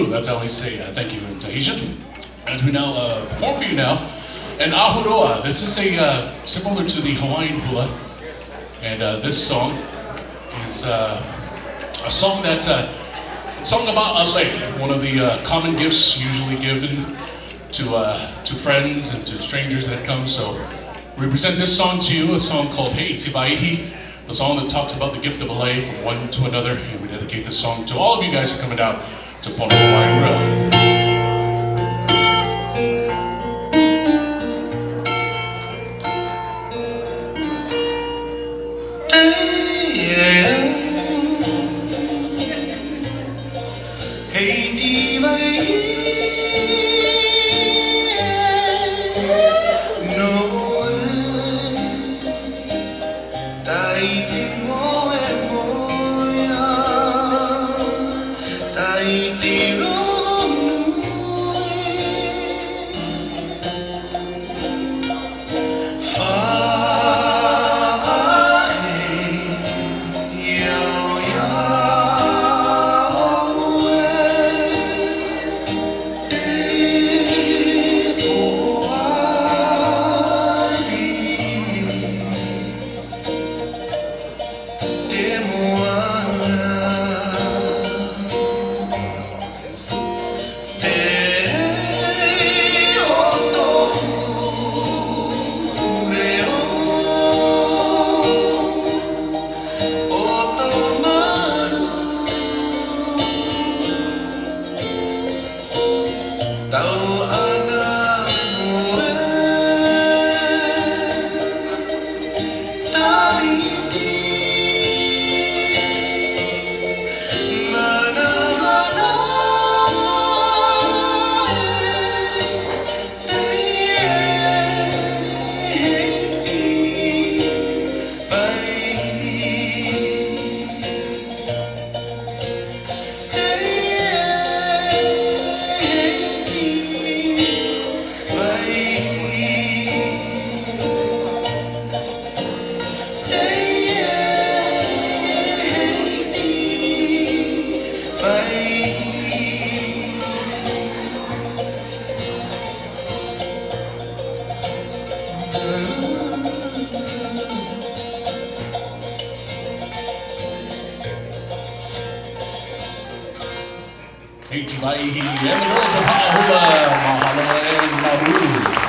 Cruz. That's how we say thank you in Tahitian. As we now perform for you now, an Ahuroa. This is a similar to the Hawaiian Hula, and this song is a song that it's sung about a lei, one of the common gifts usually given to friends and to strangers that come. So we present this song to you, a song called Hei Iti Vaihi, the song that talks about the gift of a lei from one to another. And we dedicate this song to all of you guys who are coming out to Pono Hawaiian Grill. Hei Iti Vaihi, no Tahiti moe moia, Tahiti ronui, Hei Iti Vaihi and the girls of Hula, Mahalo and Maui.